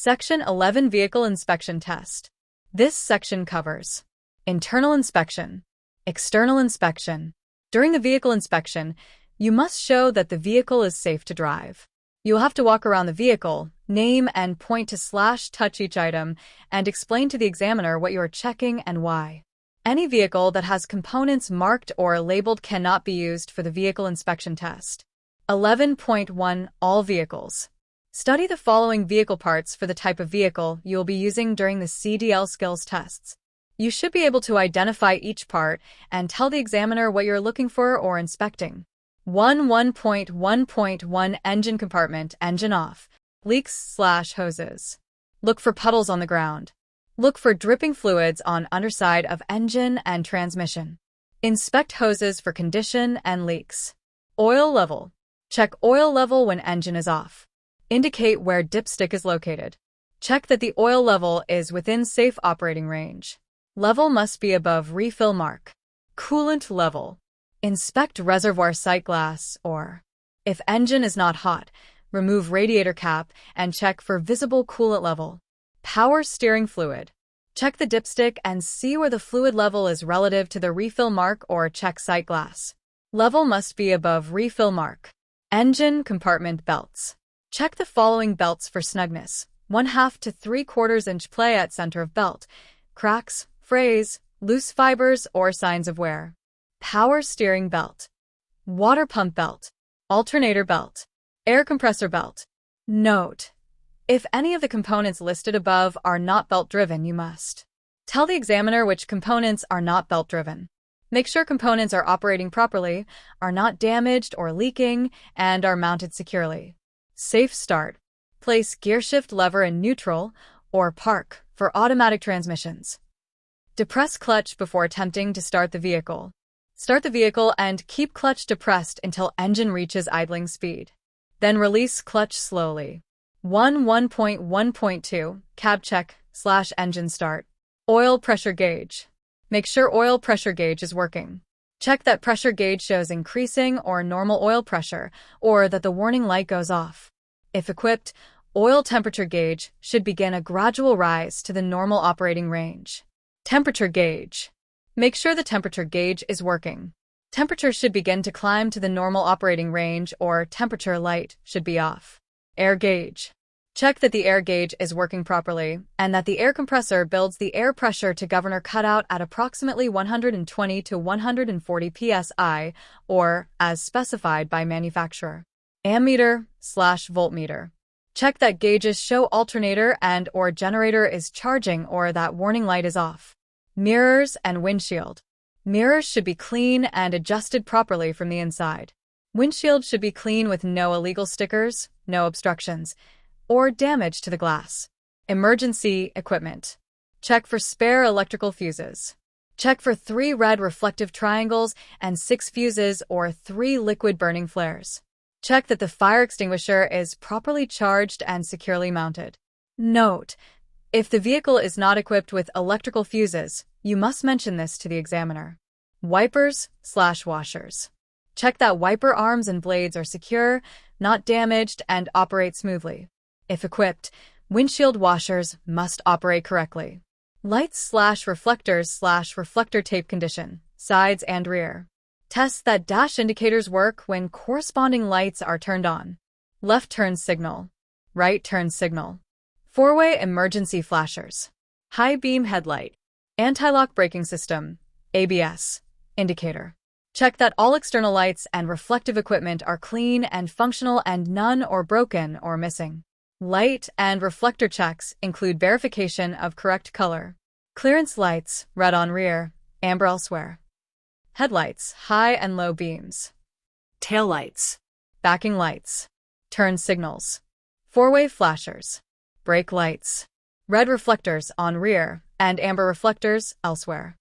Section 11 Vehicle Inspection Test. This section covers internal inspection, external inspection. During the vehicle inspection, you must show that the vehicle is safe to drive. You'll have to walk around the vehicle, name and point to / touch each item, and explain to the examiner what you are checking and why. Any vehicle that has components marked or labeled cannot be used for the vehicle inspection test. 11.1 All vehicles. Study the following vehicle parts for the type of vehicle you will be using during the CDL skills tests. You should be able to identify each part and tell the examiner what you're looking for or inspecting. 1.1.1 Engine compartment, engine off. Leaks / hoses. Look for puddles on the ground. Look for dripping fluids on underside of engine and transmission. Inspect hoses for condition and leaks. Oil level. Check oil level when engine is off. Indicate where dipstick is located. Check that the oil level is within safe operating range. Level must be above refill mark. Coolant level. Inspect reservoir sight glass or, if engine is not hot, remove radiator cap and check for visible coolant level. Power steering fluid. Check the dipstick and see where the fluid level is relative to the refill mark or check sight glass. Level must be above refill mark. Engine compartment belts. Check the following belts for snugness: 1/2 to 3/4 inch play at center of belt, cracks, frays, loose fibers, or signs of wear. Power steering belt. Water pump belt. Alternator belt. Air compressor belt. Note: if any of the components listed above are not belt-driven, you must tell the examiner which components are not belt-driven. Make sure components are operating properly, are not damaged or leaking, and are mounted securely. Safe start. Place gearshift lever in neutral or park for automatic transmissions. Depress clutch before attempting to start the vehicle. Start the vehicle and keep clutch depressed until engine reaches idling speed. Then release clutch slowly. 1.1.2 Cab check / engine start. Oil pressure gauge. Make sure oil pressure gauge is working. Check that pressure gauge shows increasing or normal oil pressure, or that the warning light goes off. If equipped, oil temperature gauge should begin a gradual rise to the normal operating range. Temperature gauge. Make sure the temperature gauge is working. Temperature should begin to climb to the normal operating range, or temperature light should be off. Air gauge. Check that the air gauge is working properly and that the air compressor builds the air pressure to governor cutout at approximately 120 to 140 psi, or as specified by manufacturer. Ammeter / voltmeter. Check that gauges show alternator and or generator is charging or that warning light is off. Mirrors and windshield. Mirrors should be clean and adjusted properly from the inside. Windshield should be clean with no illegal stickers, no obstructions, or damage to the glass. Emergency equipment. Check for spare electrical fuses. Check for 3 red reflective triangles and 6 fuses or 3 liquid burning flares. Check that the fire extinguisher is properly charged and securely mounted. Note: if the vehicle is not equipped with electrical fuses, you must mention this to the examiner. Wipers / washers. Check that wiper arms and blades are secure, not damaged, and operate smoothly. If equipped, windshield washers must operate correctly. Lights / reflectors / reflector tape condition, sides and rear. Test that dash indicators work when corresponding lights are turned on. Left turn signal. Right turn signal. 4-way emergency flashers. High beam headlight. Anti-lock braking system. ABS. Indicator. Check that all external lights and reflective equipment are clean and functional and none are broken or missing. Light and reflector checks include verification of correct color. Clearance lights, red on rear, amber elsewhere. Headlights, high and low beams. Tail lights. Backing lights. Turn signals. 4-way flashers. Brake lights. Red reflectors on rear and amber reflectors elsewhere.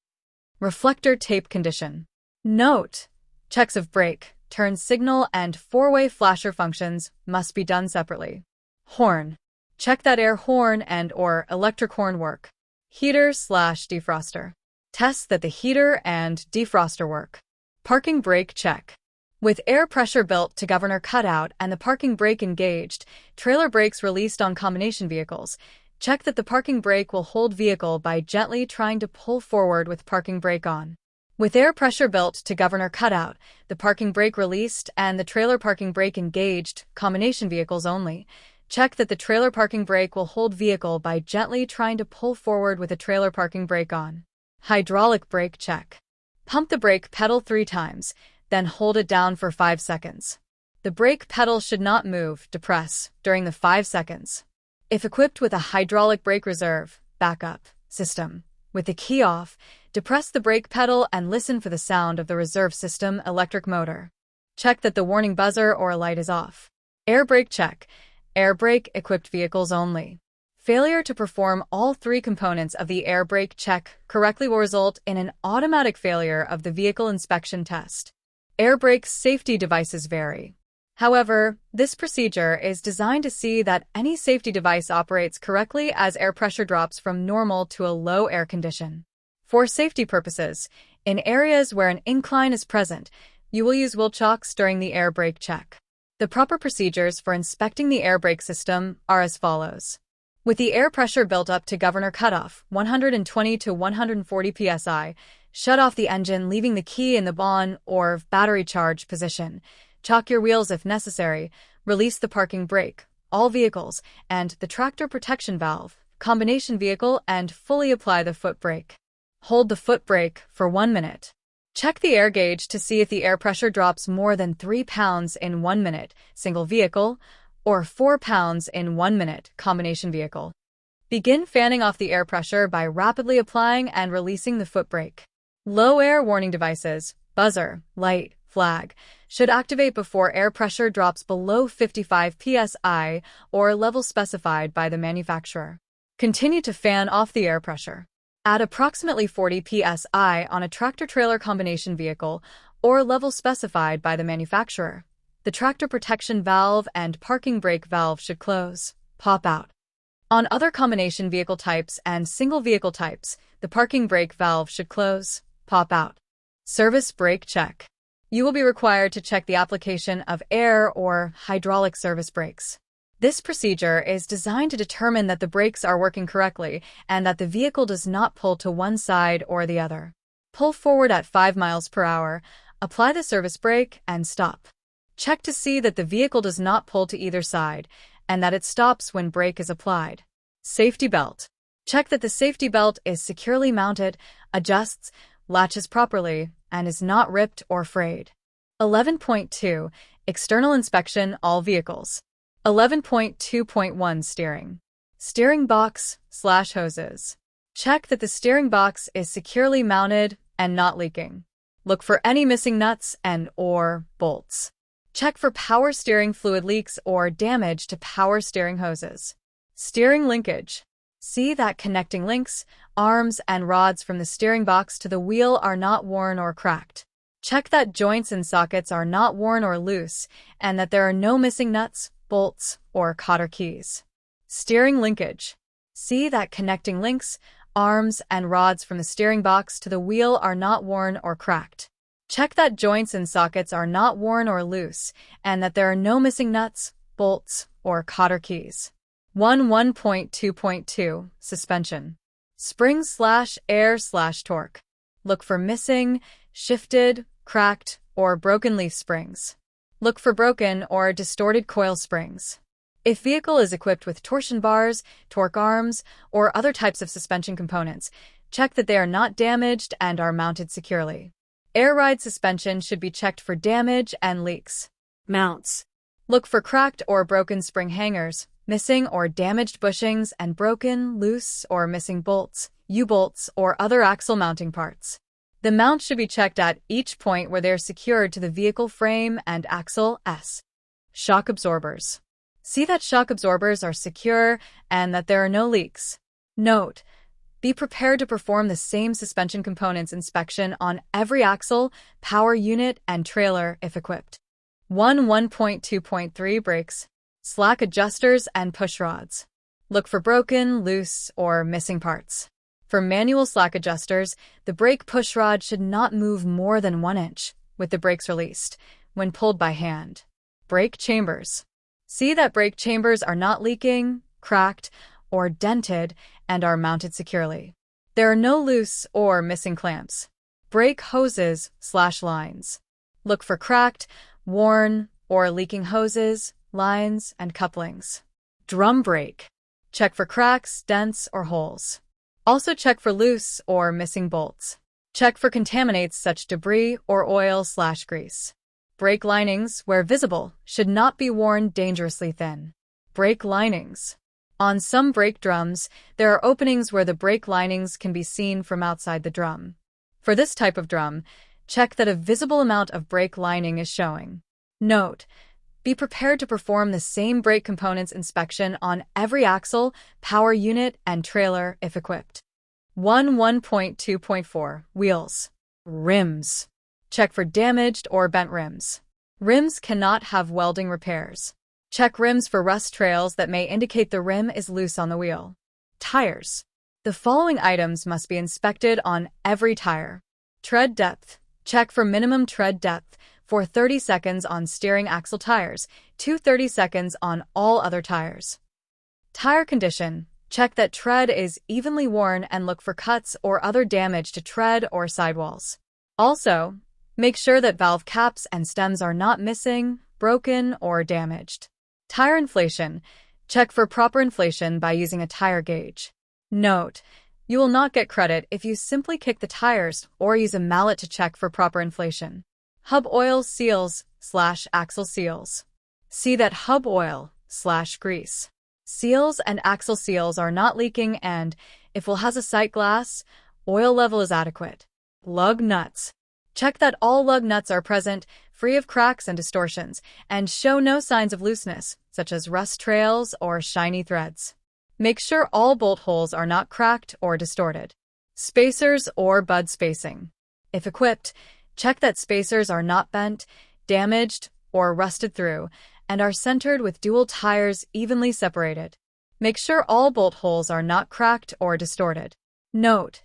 Reflector tape condition. Note: checks of brake, turn signal, and 4-way flasher functions must be done separately. Horn. Check that air horn and or electric horn work. Heater / defroster. Test that the heater and defroster work. Parking brake check. With air pressure built to governor cutout and the parking brake engaged, trailer brakes released on combination vehicles. Check that the parking brake will hold vehicle by gently trying to pull forward with parking brake on. With air pressure built to governor cutout, the parking brake released and the trailer parking brake engaged, combination vehicles only. Check that the trailer parking brake will hold vehicle by gently trying to pull forward with a trailer parking brake on. Hydraulic brake check. Pump the brake pedal 3 times, then hold it down for 5 seconds. The brake pedal should not move, depress, during the 5 seconds. If equipped with a hydraulic brake reserve, backup, system, with the key off, depress the brake pedal and listen for the sound of the reserve system electric motor. Check that the warning buzzer or light is off. Air brake check. Air brake equipped vehicles only. Failure to perform all 3 components of the air brake check correctly will result in an automatic failure of the vehicle inspection test. Air brake safety devices vary. However, this procedure is designed to see that any safety device operates correctly as air pressure drops from normal to a low air condition. For safety purposes, in areas where an incline is present, you will use wheel chocks during the air brake check. The proper procedures for inspecting the air brake system are as follows. With the air pressure built up to governor cutoff, 120 to 140 psi, shut off the engine leaving the key in the on or battery charge position. Chock your wheels if necessary, release the parking brake, all vehicles, and the tractor protection valve, combination vehicle, and fully apply the foot brake. Hold the foot brake for 1 minute. Check the air gauge to see if the air pressure drops more than 3 pounds in 1 minute, single vehicle, or 4 pounds in 1 minute, combination vehicle. Begin fanning off the air pressure by rapidly applying and releasing the foot brake. Low air warning devices, buzzer, light, flag, should activate before air pressure drops below 55 psi or level specified by the manufacturer. Continue to fan off the air pressure. At approximately 40 psi on a tractor-trailer combination vehicle or level specified by the manufacturer, the tractor protection valve and parking brake valve should close, pop out. On other combination vehicle types and single vehicle types, the parking brake valve should close, pop out. Service brake check. You will be required to check the application of air or hydraulic service brakes. This procedure is designed to determine that the brakes are working correctly and that the vehicle does not pull to one side or the other. Pull forward at 5 miles per hour, apply the service brake, and stop. Check to see that the vehicle does not pull to either side and that it stops when brake is applied. Safety belt. Check that the safety belt is securely mounted, adjusts, latches properly, and is not ripped or frayed. 11.2. External inspection all vehicles. 11.2.1 Steering. Steering box/hoses. Check that the steering box is securely mounted and not leaking. Look for any missing nuts and/or bolts. Check for power steering fluid leaks or damage to power steering hoses. Steering linkage. See that connecting links, arms, and rods from the steering box to the wheel are not worn or cracked. Check that joints and sockets are not worn or loose and that there are no missing nuts, bolts, or cotter keys. Steering linkage. See that connecting links, arms, and rods from the steering box to the wheel are not worn or cracked. Check that joints and sockets are not worn or loose and that there are no missing nuts, bolts, or cotter keys. 1.2.2 Suspension. Spring/air/torque. Look for missing, shifted, cracked, or broken leaf springs. Look for broken or distorted coil springs. If vehicle is equipped with torsion bars, torque arms, or other types of suspension components, check that they are not damaged and are mounted securely. Air ride suspension should be checked for damage and leaks. Mounts. Look for cracked or broken spring hangers, missing or damaged bushings, and broken, loose, or missing bolts, U-bolts, or other axle mounting parts. The mounts should be checked at each point where they are secured to the vehicle frame and axle. Shock absorbers. See that shock absorbers are secure and that there are no leaks. Note: be prepared to perform the same suspension components inspection on every axle, power unit, and trailer if equipped. 1.2.3 Brakes. Slack adjusters and push rods. Look for broken, loose, or missing parts. For manual slack adjusters, the brake push rod should not move more than 1 inch with the brakes released, when pulled by hand. Brake chambers. See that brake chambers are not leaking, cracked, or dented and are mounted securely. There are no loose or missing clamps. Brake hoses/lines. Look for cracked, worn, or leaking hoses, lines, and couplings. Drum brake. Check for cracks, dents, or holes. Also check for loose or missing bolts. Check for contaminants such as debris or oil/grease. Brake linings, where visible, should not be worn dangerously thin. Brake linings. On some brake drums, there are openings where the brake linings can be seen from outside the drum. For this type of drum, check that a visible amount of brake lining is showing. Note: be prepared to perform the same brake components inspection on every axle, power unit, and trailer if equipped. 1.2.4 Wheels. Rims. Check for damaged or bent rims. Rims cannot have welding repairs. Check rims for rust trails that may indicate the rim is loose on the wheel. Tires. The following items must be inspected on every tire. Tread depth. Check for minimum tread depth for 30 seconds on steering axle tires, to 30 seconds on all other tires. Tire condition. Check that tread is evenly worn and look for cuts or other damage to tread or sidewalls. Also, make sure that valve caps and stems are not missing, broken, or damaged. Tire inflation. Check for proper inflation by using a tire gauge. Note: you will not get credit if you simply kick the tires or use a mallet to check for proper inflation. Hub oil seals/axle seals. See that hub oil/grease, seals, and axle seals are not leaking and, if wheel has a sight glass, oil level is adequate. Lug nuts. Check that all lug nuts are present, free of cracks and distortions, and show no signs of looseness, such as rust trails or shiny threads. Make sure all bolt holes are not cracked or distorted. Spacers or bud spacing. If equipped, check that spacers are not bent, damaged, or rusted through, and are centered with dual tires evenly separated. Make sure all bolt holes are not cracked or distorted. Note: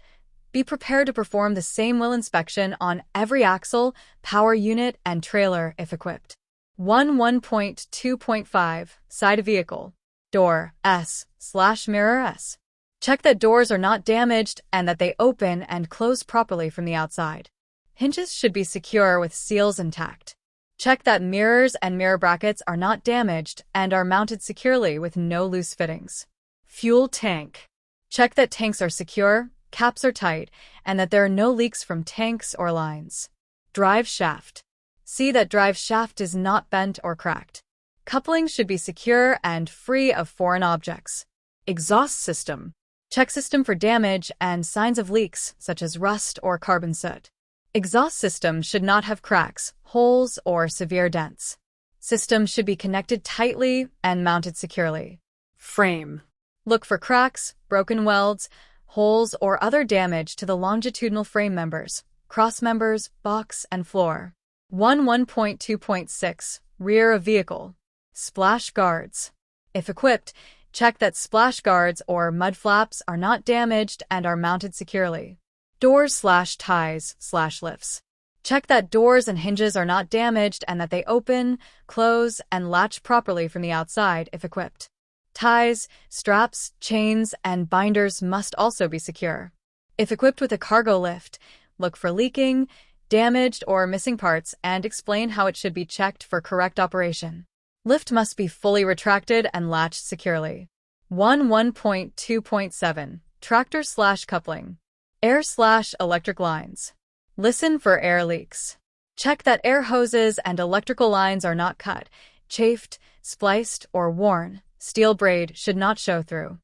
be prepared to perform the same wheel inspection on every axle, power unit, and trailer if equipped. 1.2.5 Side of vehicle. Door S/mirror S. Check that doors are not damaged and that they open and close properly from the outside. Hinges should be secure with seals intact. Check that mirrors and mirror brackets are not damaged and are mounted securely with no loose fittings. Fuel tank. Check that tanks are secure, caps are tight, and that there are no leaks from tanks or lines. Drive shaft. See that drive shaft is not bent or cracked. Couplings should be secure and free of foreign objects. Exhaust system. Check system for damage and signs of leaks, such as rust or carbon soot. Exhaust system should not have cracks, holes, or severe dents. System should be connected tightly and mounted securely. Frame. Look for cracks, broken welds, holes, or other damage to the longitudinal frame members, cross members, box, and floor. 1.2.6 Rear of vehicle. Splash guards. If equipped, check that splash guards or mud flaps are not damaged and are mounted securely. Doors/ties/lifts. Check that doors and hinges are not damaged and that they open, close, and latch properly from the outside if equipped. Ties, straps, chains, and binders must also be secure. If equipped with a cargo lift, look for leaking, damaged, or missing parts and explain how it should be checked for correct operation. Lift must be fully retracted and latched securely. 1.2.7 Tractor/coupling. Air/electric lines. Listen for air leaks. Check that air hoses and electrical lines are not cut, chafed, spliced, or worn. Steel braid should not show through.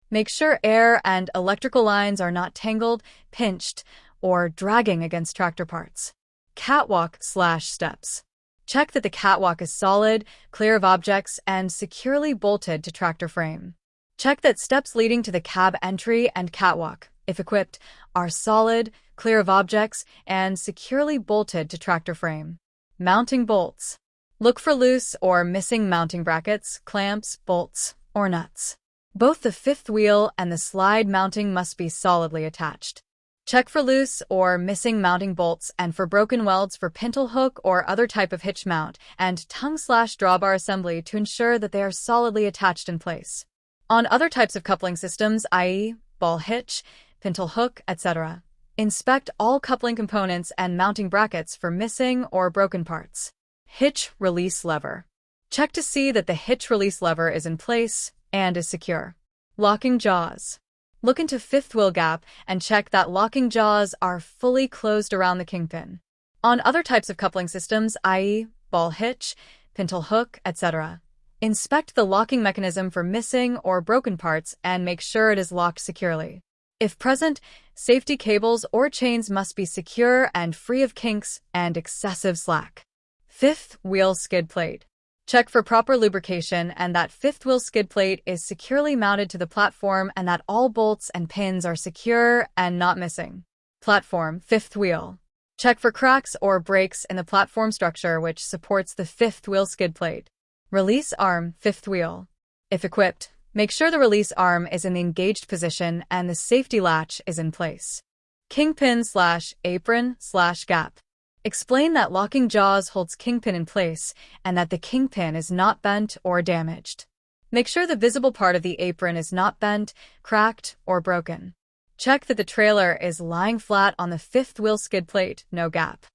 Make sure air and electrical lines are not tangled, pinched, or dragging against tractor parts. Catwalk/steps. Check that the catwalk is solid, clear of objects, and securely bolted to tractor frame. Check that steps leading to the cab entry and catwalk, if equipped, are solid, clear of objects, and securely bolted to tractor frame. Mounting bolts. Look for loose or missing mounting brackets, clamps, bolts, or nuts. Both the fifth wheel and the slide mounting must be solidly attached. Check for loose or missing mounting bolts and for broken welds for pintle hook or other type of hitch mount, and tongue/drawbar assembly to ensure that they are solidly attached in place. On other types of coupling systems, i.e., ball hitch, pintle hook, etc., inspect all coupling components and mounting brackets for missing or broken parts. Hitch release lever. Check to see that the hitch release lever is in place and is secure. Locking jaws. Look into fifth wheel gap and check that locking jaws are fully closed around the kingpin. On other types of coupling systems, i.e., ball hitch, pintle hook, etc., inspect the locking mechanism for missing or broken parts and make sure it is locked securely. If present, safety cables or chains must be secure and free of kinks and excessive slack. Fifth wheel skid plate. Check for proper lubrication and that fifth wheel skid plate is securely mounted to the platform and that all bolts and pins are secure and not missing. Platform, fifth wheel. Check for cracks or breaks in the platform structure which supports the fifth wheel skid plate. Release arm, fifth wheel. If equipped, make sure the release arm is in the engaged position and the safety latch is in place. Kingpin/apron/gap. Explain that locking jaws holds kingpin in place and that the kingpin is not bent or damaged. Make sure the visible part of the apron is not bent, cracked, or broken. Check that the trailer is lying flat on the fifth wheel skid plate, no gap.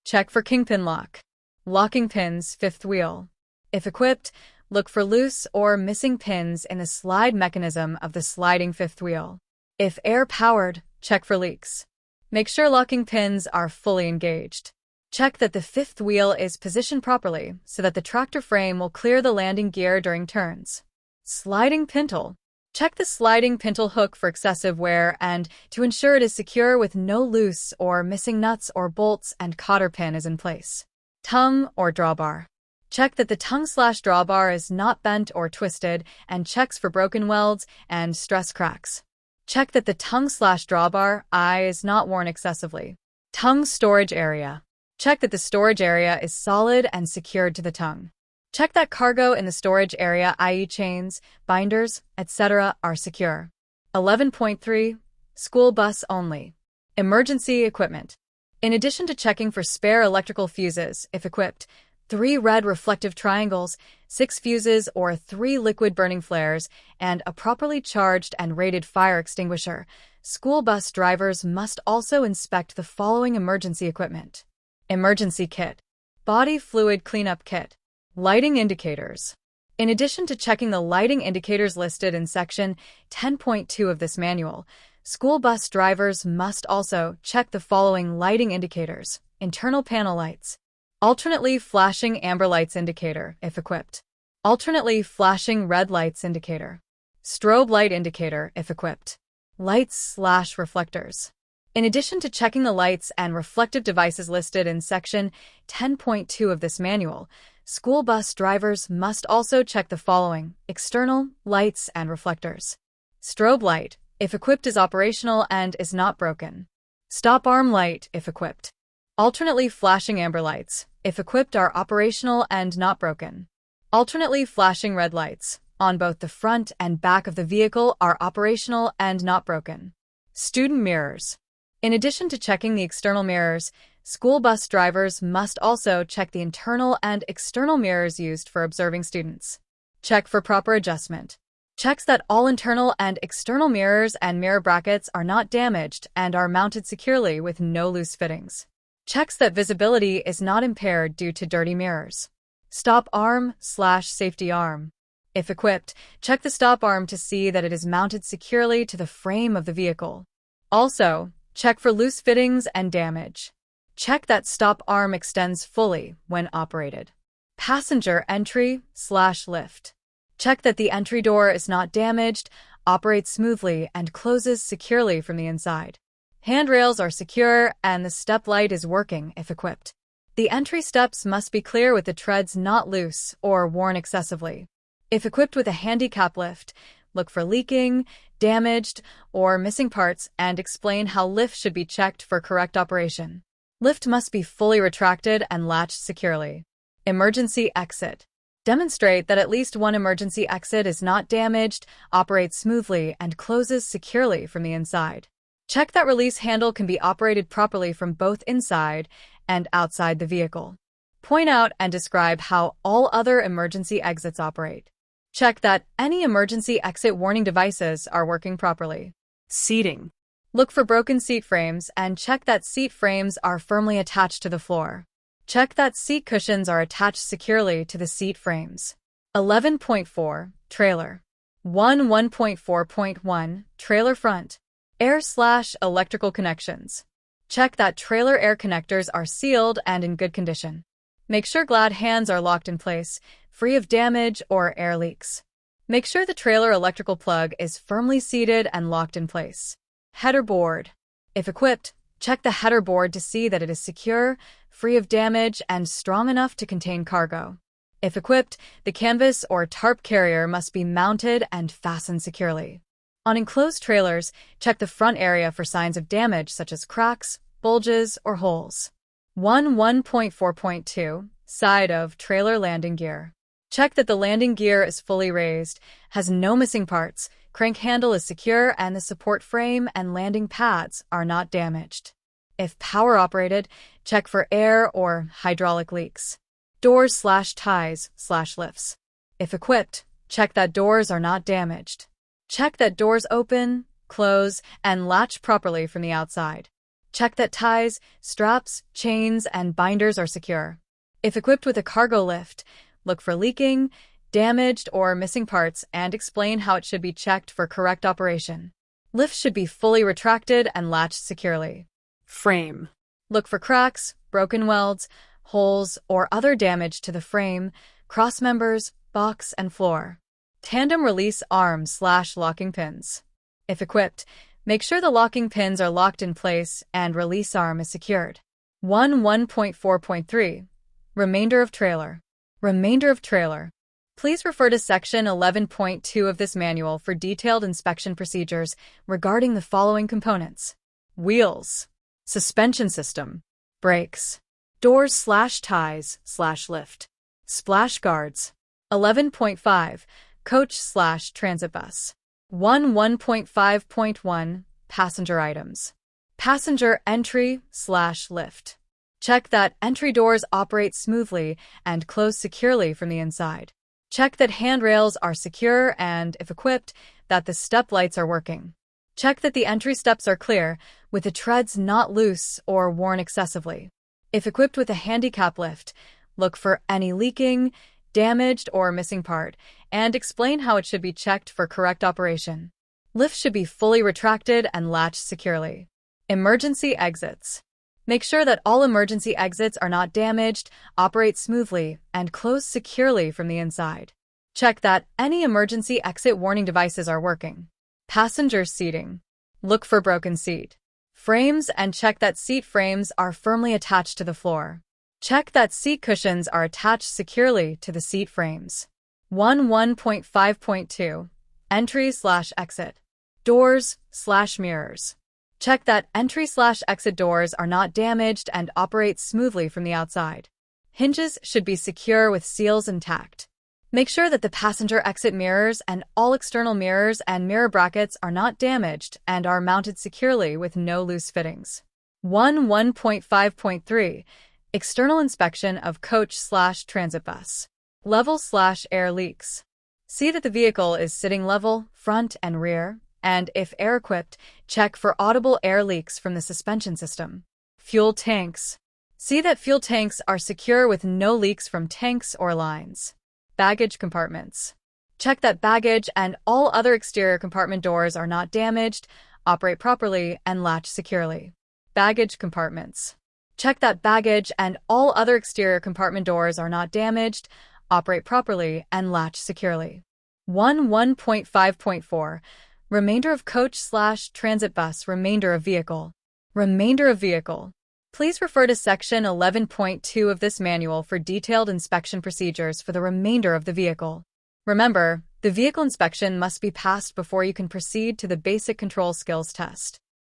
Check for kingpin lock. Locking pins, fifth wheel. If equipped, look for loose or missing pins in the slide mechanism of the sliding fifth wheel. If air-powered, check for leaks. Make sure locking pins are fully engaged. Check that the fifth wheel is positioned properly so that the tractor frame will clear the landing gear during turns. Sliding pintle. Check the sliding pintle hook for excessive wear and to ensure it is secure with no loose or missing nuts or bolts and cotter pin is in place. Tongue or drawbar. Check that the tongue/drawbar is not bent or twisted and checks for broken welds and stress cracks. Check that the tongue/drawbar eye is not worn excessively. Tongue storage area. Check that the storage area is solid and secured to the tongue. Check that cargo in the storage area, i.e. chains, binders, etc., are secure. 11.3. School bus only. Emergency equipment. In addition to checking for spare electrical fuses, if equipped, 3 red reflective triangles, 6 fuses or 3 liquid burning flares, and a properly charged and rated fire extinguisher, school bus drivers must also inspect the following emergency equipment. Emergency kit. Body fluid cleanup kit. Lighting indicators. In addition to checking the lighting indicators listed in Section 10.2 of this manual, school bus drivers must also check the following lighting indicators: internal panel lights, alternately flashing amber lights indicator, if equipped, alternately flashing red lights indicator, strobe light indicator, if equipped, lights/reflectors. In addition to checking the lights and reflective devices listed in Section 10.2 of this manual, school bus drivers must also check the following: external lights and reflectors. Strobe light, if equipped, is operational and is not broken. Stop arm light, if equipped. Alternately flashing amber lights, if equipped, are operational and not broken. Alternately flashing red lights, on both the front and back of the vehicle, are operational and not broken. Student mirrors. In addition to checking the external mirrors, school bus drivers must also check the internal and external mirrors used for observing students. Check for proper adjustment. Checks that all internal and external mirrors and mirror brackets are not damaged and are mounted securely with no loose fittings. Checks that visibility is not impaired due to dirty mirrors. Stop arm/safety arm. If equipped, check the stop arm to see that it is mounted securely to the frame of the vehicle. Also, check for loose fittings and damage. Check that stop arm extends fully when operated. Passenger entry/lift. Check that the entry door is not damaged, operates smoothly, and closes securely from the inside. Handrails are secure and the step light is working if equipped. The entry steps must be clear with the treads not loose or worn excessively. If equipped with a handicap lift, look for leaking, damaged, or missing parts and explain how lift should be checked for correct operation. Lift must be fully retracted and latched securely. Emergency exit. Demonstrate that at least one emergency exit is not damaged, operates smoothly, and closes securely from the inside. Check that release handle can be operated properly from both inside and outside the vehicle. Point out and describe how all other emergency exits operate. Check that any emergency exit warning devices are working properly. Seating. Look for broken seat frames and check that seat frames are firmly attached to the floor. Check that seat cushions are attached securely to the seat frames. 11.4. Trailer. 1.4.1. Trailer front. Air/electrical connections. Check that trailer air connectors are sealed and in good condition. Make sure glad hands are locked in place, free of damage or air leaks. Make sure the trailer electrical plug is firmly seated and locked in place. Header board. If equipped, check the header board to see that it is secure, free of damage, and strong enough to contain cargo. If equipped, the canvas or tarp carrier must be mounted and fastened securely. On enclosed trailers, check the front area for signs of damage such as cracks, bulges, or holes. 1.4.2. Side of trailer landing gear. Check that the landing gear is fully raised, has no missing parts, crank handle is secure, and the support frame and landing pads are not damaged. If power operated, check for air or hydraulic leaks. Doors/ties/lifts. If equipped, check that doors are not damaged. Check that doors open, close, and latch properly from the outside. Check that ties, straps, chains, and binders are secure. If equipped with a cargo lift, look for leaking, damaged, or missing parts and explain how it should be checked for correct operation. Lift should be fully retracted and latched securely. Frame. Look for cracks, broken welds, holes, or other damage to the frame, cross members, box, and floor. Tandem release arm/locking pins. If equipped, make sure the locking pins are locked in place and release arm is secured. 1.4.3. Remainder of trailer. Remainder of trailer. Please refer to Section 11.2 of this manual for detailed inspection procedures regarding the following components: wheels, suspension system, brakes, doors/ties/lift, splash guards. 11.5. Coach/transit bus. 1.5.1. Passenger items. Passenger entry/lift. Check that entry doors operate smoothly and close securely from the inside. Check that handrails are secure and, if equipped, that the step lights are working. Check that the entry steps are clear, with the treads not loose or worn excessively. If equipped with a handicap lift, look for any leaking, damaged, or missing part, and explain how it should be checked for correct operation. Lift should be fully retracted and latched securely. Emergency exits. Make sure that all emergency exits are not damaged, operate smoothly, and close securely from the inside. Check that any emergency exit warning devices are working. Passenger seating. Look for broken seat frames and check that seat frames are firmly attached to the floor. Check that seat cushions are attached securely to the seat frames. 1.5.2. Entry/exit. Doors/mirrors. Check that entry/exit doors are not damaged and operate smoothly from the outside. Hinges should be secure with seals intact. Make sure that the passenger exit mirrors and all external mirrors and mirror brackets are not damaged and are mounted securely with no loose fittings. 1.5.3. External inspection of coach/transit bus. Level/air leaks. See that the vehicle is sitting level, front and rear, and if air-equipped, check for audible air leaks from the suspension system. Fuel tanks. See that fuel tanks are secure with no leaks from tanks or lines. Baggage compartments. Check that baggage and all other exterior compartment doors are not damaged, operate properly, and latch securely. Baggage compartments. Check that baggage and all other exterior compartment doors are not damaged, operate properly, and latch securely. 1.5.4. Remainder of coach/transit bus. Remainder of vehicle. Remainder of vehicle. Please refer to Section 11.2 of this manual for detailed inspection procedures for the remainder of the vehicle. Remember, the vehicle inspection must be passed before you can proceed to the basic control skills test.